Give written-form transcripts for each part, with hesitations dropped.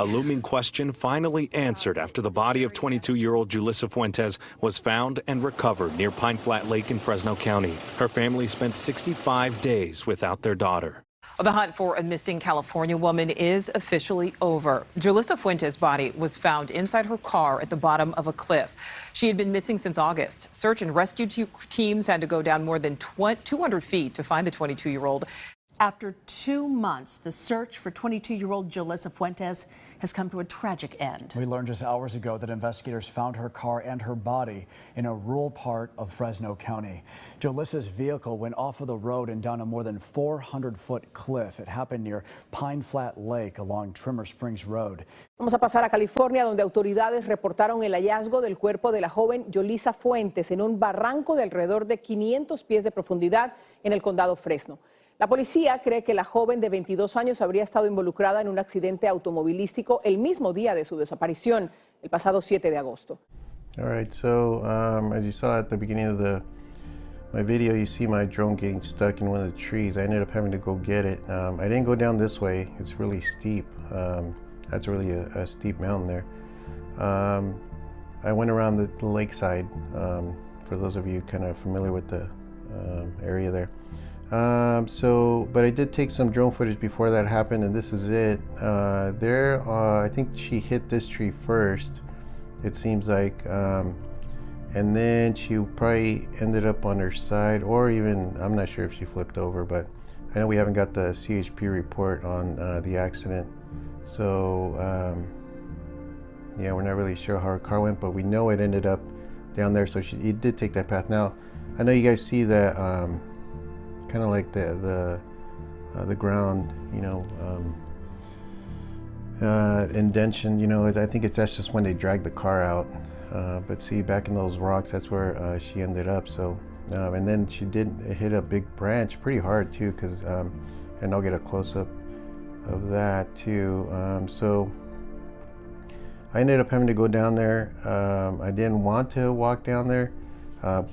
A looming question finally answered after the body of 22-year-old Jolissa Fuentes was found and recovered near Pine Flat Lake in Fresno County. Her family spent 65 days without their daughter. The hunt for a missing California woman is officially over. Jolissa Fuentes' body was found inside her car at the bottom of a cliff. She had been missing since August. Search and rescue teams had to go down more than 200 feet to find the 22-year-old. After 2 months, the search for 22-year-old Jolissa Fuentes has come to a tragic end. We learned just hours ago that investigators found her car and her body in a rural part of Fresno County. Jolissa's vehicle went off of the road and down a more than 400-foot cliff. It happened near Pine Flat Lake along Trimmer Springs Road. Vamos a pasar a California, donde autoridades reportaron el hallazgo del cuerpo de la joven Jolissa Fuentes en un barranco de alrededor de 500 pies de profundidad en el condado Fresno. La policía cree que la joven de 22 años habría estado involucrada en un accidente automovilístico el mismo día de su desaparición, el pasado 7 de agosto. All right, so as you saw at the beginning of my video, you see my drone getting stuck in one of the trees. I ended up having to go get it. I didn't go down this way. It's really steep. That's really a steep mountain there. I went around the lakeside, for those of you kind of familiar with the area there. But I did take some drone footage before that happened, and this is it. I think she hit this tree first, it seems like, and then she probably ended up on her side, or even, I'm not sure if she flipped over, but I know we haven't got the CHP report on the accident. So, yeah, we're not really sure how her car went, but we know it ended up down there, so it did take that path. Now, I know you guys see that kind of like the ground, you know, indention, you know, I think that's just when they dragged the car out. But see, back in those rocks, that's where she ended up. So, and then she did hit a big branch pretty hard too, because, and I'll get a close-up of that too. So I ended up having to go down there. I didn't want to walk down there.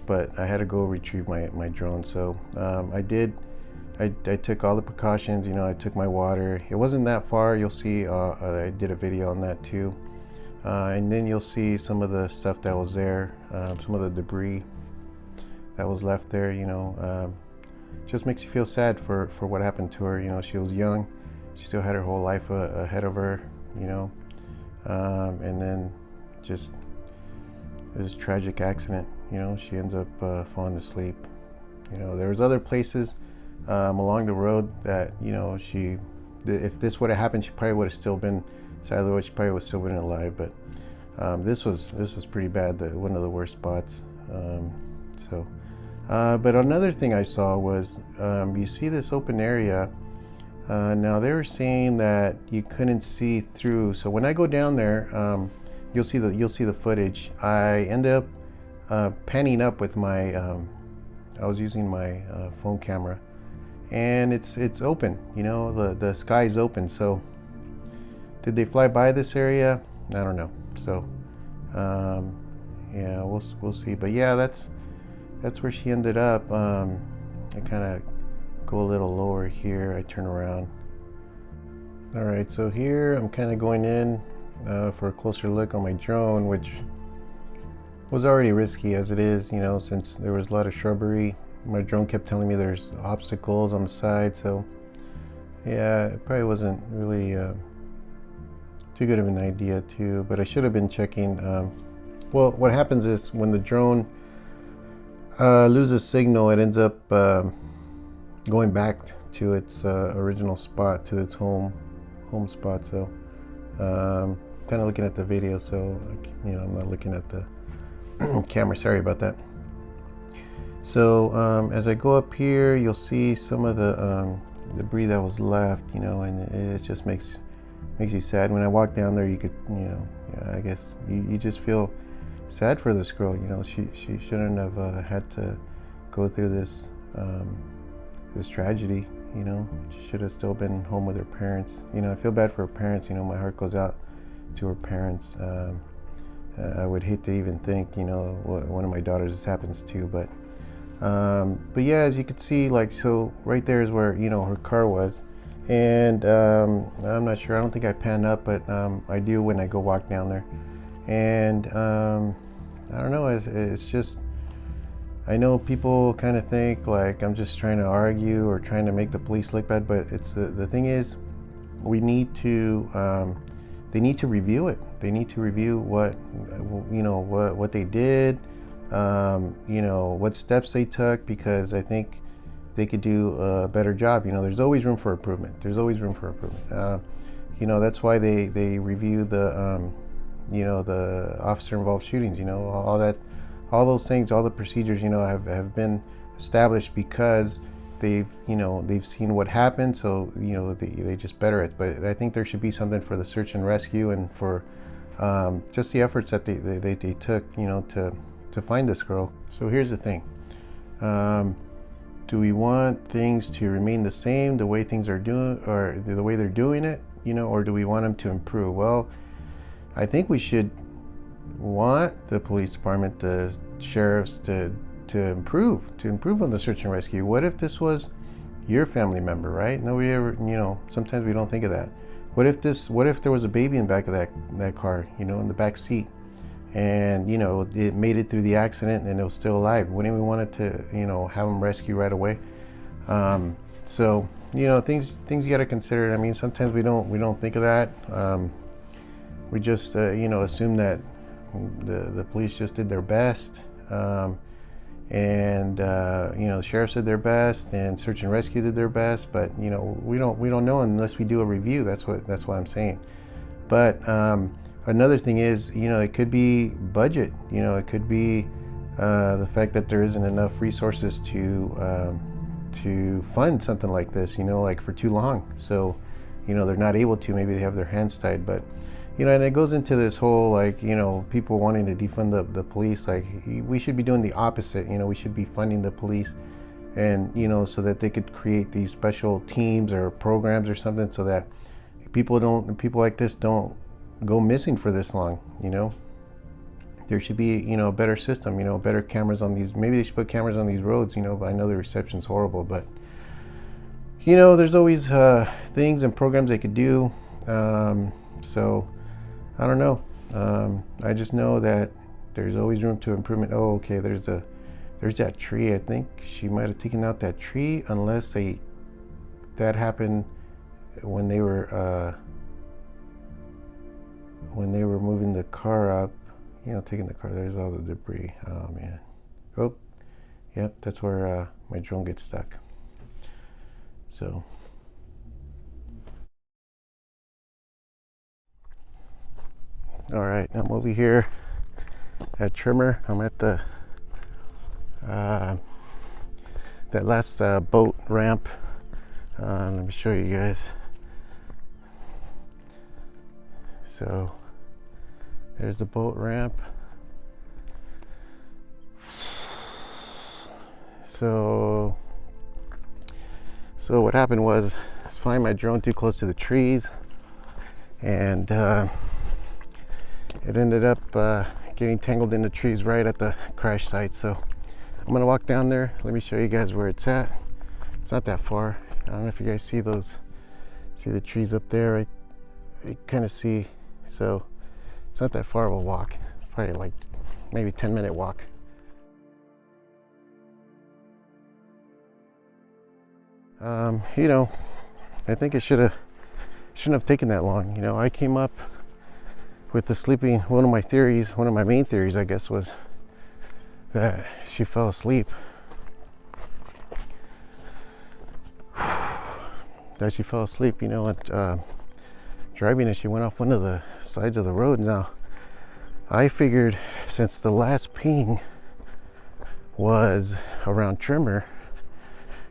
But I had to go retrieve my drone. So I did. I took all the precautions. You know, I took my water. It wasn't that far. You'll see. I did a video on that too. And then you'll see some of the stuff that was there, some of the debris that was left there. You know, just makes you feel sad for what happened to her. You know, she was young. She still had her whole life ahead of her. You know, and then just this tragic accident. You know, she ends up falling asleep. You know, there was other places along the road that, you know, if this would have happened, she probably would have still been, sadly, she probably would have still been alive. But this was pretty bad. One of the worst spots. But another thing I saw was, you see this open area. Now they were saying that you couldn't see through. So when I go down there, you'll see the footage. I ended up panning up with my, I was using my phone camera, and it's open. You know, the sky's open. So did they fly by this area? I don't know. So yeah, we'll see. But yeah, that's where she ended up. I kind of go a little lower here. I turn around. All right, so here I'm kind of going in for a closer look on my drone, which was already risky as it is, you know, since there was a lot of shrubbery. My drone kept telling me there's obstacles on the side, so yeah, it probably wasn't really too good of an idea too, but I should have been checking. Well, what happens is when the drone loses signal, it ends up going back to its original spot, to its home spot. So kind of looking at the video, so you know, I'm not looking at the camera, sorry about that. So as I go up here, you'll see some of the debris that was left, you know, and it just makes you sad. When I walk down there, you could, you know, I guess you just feel sad for this girl. You know, she shouldn't have had to go through this this tragedy. You know, she should have still been home with her parents. You know, I feel bad for her parents. You know, my heart goes out to her parents. I would hate to even think, you know, one of my daughters this happens to, but yeah, as you can see, like, so right there is where, you know, her car was, And I'm not sure, I don't think I pan up, but I do when I go walk down there. And I don't know, it's just, I know people kind of think like I'm just trying to argue or trying to make the police look bad, but it's the thing is, we need to, they need to review it. They need to review what, you know, what they did, you know, what steps they took, because I think they could do a better job. You know, there's always room for improvement. There's always room for improvement. You know, that's why they review the, you know, the officer involved shootings, you know, all those things, all the procedures, you know, have been established because they've, you know, they've seen what happened. So, you know, they just better it. But I think there should be something for the search and rescue and for just the efforts that they took, you know, to find this girl. So here's the thing. Do we want things to remain the same, the way things are doing, or the way they're doing it, you know, or do we want them to improve? Well, I think we should want the police department, the sheriffs to improve on the search and rescue. What if this was your family member, right? Nobody ever, you know, sometimes we don't think of that. What if there was a baby in the back of that car, you know, in the back seat, and, you know, it made it through the accident and it was still alive? Wouldn't we want it to, you know, have them rescued right away? So, you know, things you got to consider. I mean, sometimes we don't think of that. We just, you know, assume that the police just did their best, and you know, the sheriffs did their best, and search and rescue did their best. But, you know, we don't know unless we do a review. That's what I'm saying. But another thing is, you know, it could be budget. You know, it could be the fact that there isn't enough resources to fund something like this, you know, like for too long. So, you know, they're not able to, maybe they have their hands tied. But, you know, and it goes into this whole, like, you know, people wanting to defund the police. Like, we should be doing the opposite. You know, we should be funding the police, and, you know, so that they could create these special teams or programs or something, so that people like this don't go missing for this long. You know, there should be, you know, a better system, you know, better cameras on these. Maybe they should put cameras on these roads, you know, but I know the reception's horrible. But, you know, there's always things and programs they could do. So I don't know. I just know that there's always room to improvement. Oh, okay, there's that tree. I think she might have taken out that tree, unless that happened when they were moving the car up. You know, taking the car. There's all the debris. Oh man. Oh, yep. That's where my drone gets stuck. So. All right, I'm over here at Trimmer. I'm at the that last boat ramp. Let me show you guys. So there's the boat ramp. So what happened was, I was flying my drone too close to the trees, and it ended up getting tangled in the trees right at the crash site. So I'm gonna walk down there. Let me show you guys where it's at. It's not that far. I don't know if you guys see the trees up there, right? You kind of see. So it's not that far of a walk. It's probably like maybe 10-minute walk. You know, I think it shouldn't have taken that long. You know, I came up with the sleeping. One of my main theories, I guess, was that she fell asleep. You know, and driving, and she went off one of the sides of the road. Now, I figured, since the last ping was around Trimmer,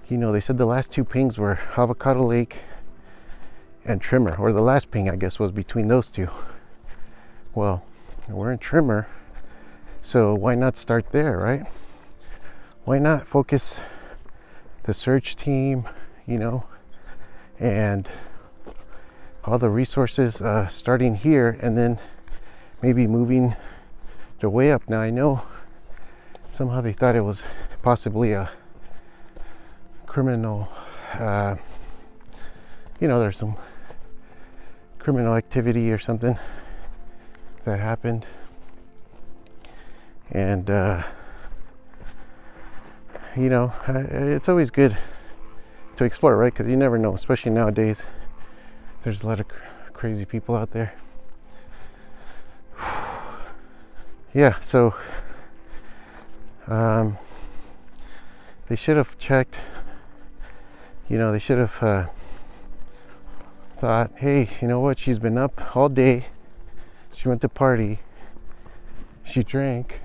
you know, they said the last two pings were Avocado Lake and Trimmer, or the last ping, I guess, was between those two. Well, we're in Trimmer, so why not start there, right? Why not focus the search team, you know, and all the resources starting here, and then maybe moving the way up. Now, I know somehow they thought it was possibly a criminal you know, there's some criminal activity or something that happened. And you know, it's always good to explore, right? Because you never know, especially nowadays. There's a lot of crazy people out there. Yeah, so they should have checked, you know, they should have thought, hey, you know what, she's been up all day, she went to party, she drank,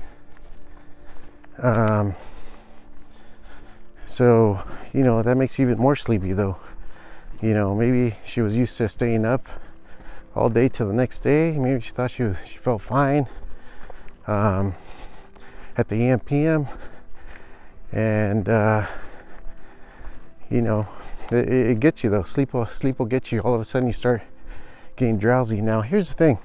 so, you know, that makes you even more sleepy though. You know, maybe she was used to staying up all day till the next day. Maybe she thought she felt fine at the AM PM, and you know, it gets you though. Sleep will get you. All of a sudden you start getting drowsy. Now here's the thing.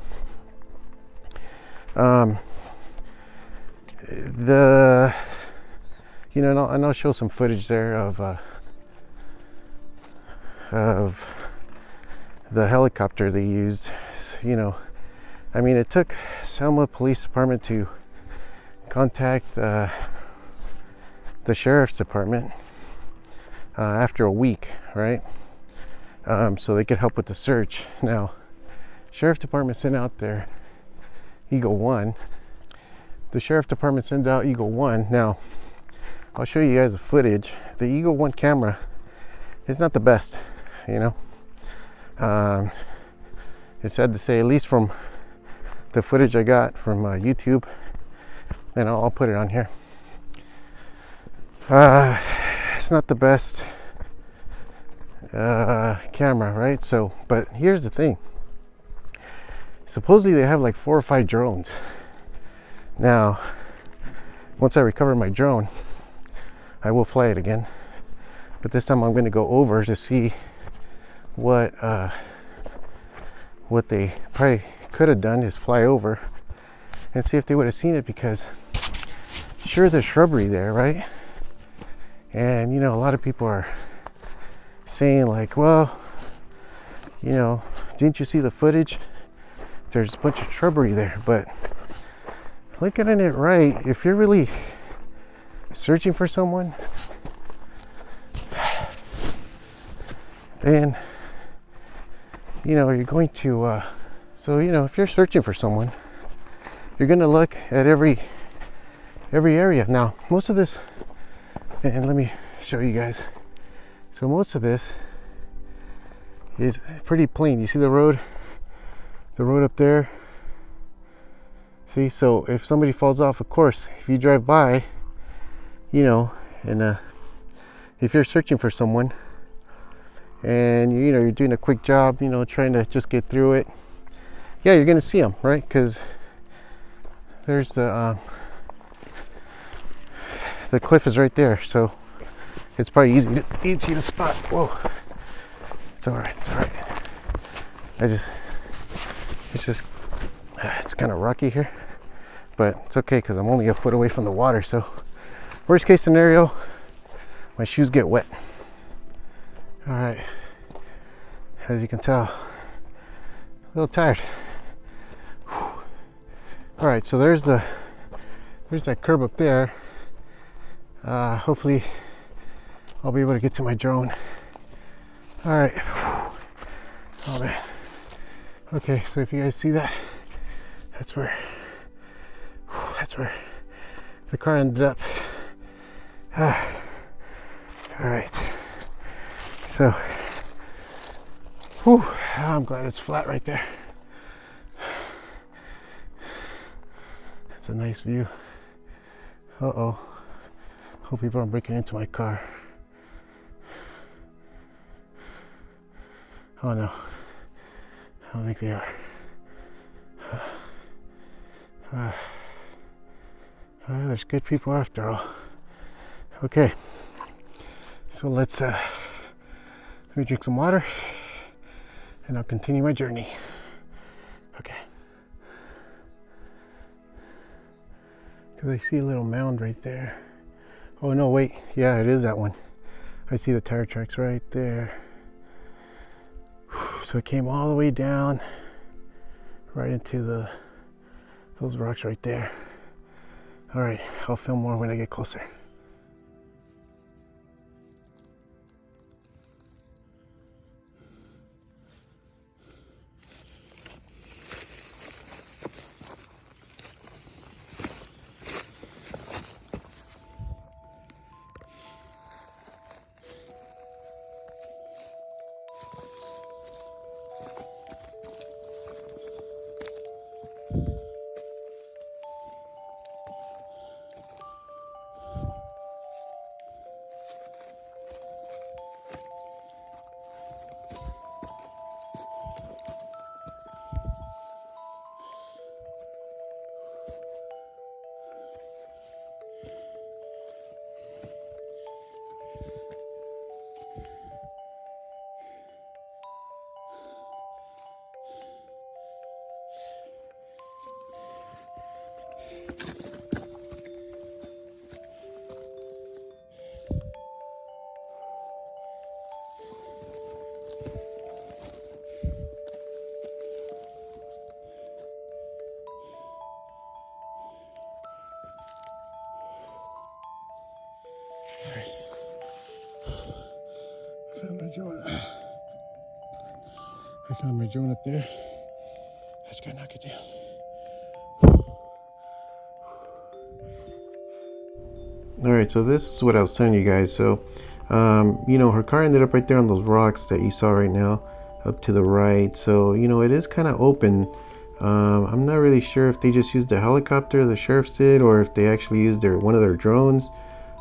You know, and I'll show some footage there of the helicopter they used. You know, I mean, it took Selma Police Department to contact the Sheriff's Department after a week, right? So they could help with the search. Now, Sheriff Department sent out their Eagle 1. The Sheriff Department sends out Eagle 1. Now, I'll show you guys the footage. The Eagle 1 camera is not the best, you know. It's sad to say, at least from the footage I got from YouTube, and I'll put it on here. It's not the best camera, right? So, but here's the thing. Supposedly they have like 4 or 5 drones. Now, once I recover my drone, I will fly it again. But this time I'm going to go over to see what they probably could have done is fly over and see if they would have seen it, because sure, there's shrubbery there, right? And you know, a lot of people are saying like, well, you know, didn't you see the footage? There's a bunch of shrubbery there. But looking at it right, if you're really searching for someone, then you know, you're going to so you know, if you're searching for someone, you're going to look at every area. Now, most of this, and let me show you guys. So most of this is pretty plain. You see the road up there? See, so if somebody falls off, of course, if you drive by, you know, and if you're searching for someone and you know, you're doing a quick job, you know, trying to just get through it, yeah, you're gonna see them, right? Because there's the cliff is right there, so it's probably easy to spot. Whoa, it's all right, it's all right. It's kind of rocky here, but it's okay because I'm only a foot away from the water. So worst case scenario, my shoes get wet. All right, as you can tell, a little tired. All right, so there's that curb up there. Hopefully I'll be able to get to my drone. All right. Oh man. Okay, so if you guys see that, that's where the car ended up. All right. So, whew, I'm glad it's flat right there. It's a nice view. Uh-oh. Hope people aren't breaking into my car. Oh no. I don't think they are. There's good people after all. Okay. So let me drink some water and I'll continue my journey. Okay. Because I see a little mound right there. Oh no, wait. Yeah, it is that one. I see the tire tracks right there. so it came all the way down right into those rocks right there. All right, I'll film more when I get closer. I found my drone up there. I just gotta knock it down. All right, so this is what I was telling you guys. So, you know, her car ended up right there on those rocks that you saw right now, up to the right. So, you know, it is kind of open. I'm not really sure if they just used a helicopter, the sheriffs did, or if they actually used one of their drones.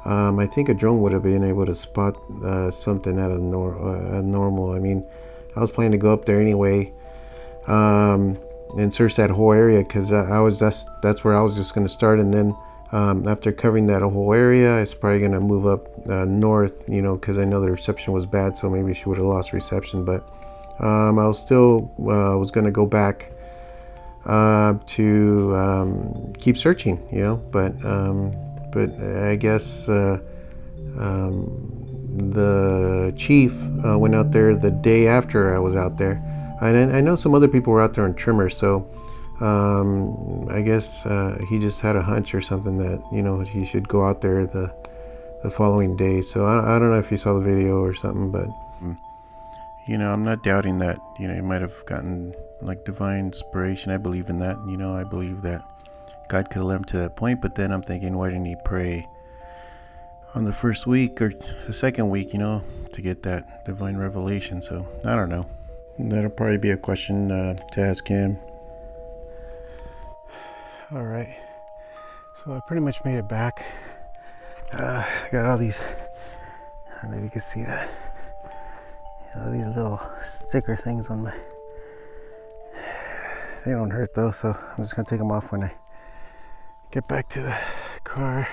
I think a drone would have been able to spot something out of normal. I mean, I was planning to go up there anyway and search that whole area, because that's where I was just going to start, and then after covering that whole area, it's probably going to move up north, you know, because I know the reception was bad, so maybe she would have lost reception. But I was still was going to go back to keep searching, you know, but I guess the chief went out there the day after I was out there, and I know some other people were out there on trimmers, so I guess he just had a hunch or something that, you know, he should go out there the following day. So I don't know if you saw the video or something, but you know, I'm not doubting that, you know, he might have gotten like divine inspiration. I believe in that, you know. I believe that God could have led him to that point, but then I'm thinking, why didn't he pray on the first week or the second week, you know, to get that divine revelation? So I don't know. That'll probably be a question to ask him. All right, so I pretty much made it back. I got all these, I don't know if you can see that, you know, these little sticker things on my, they don't hurt though, so I'm just gonna take them off when I get back to the car.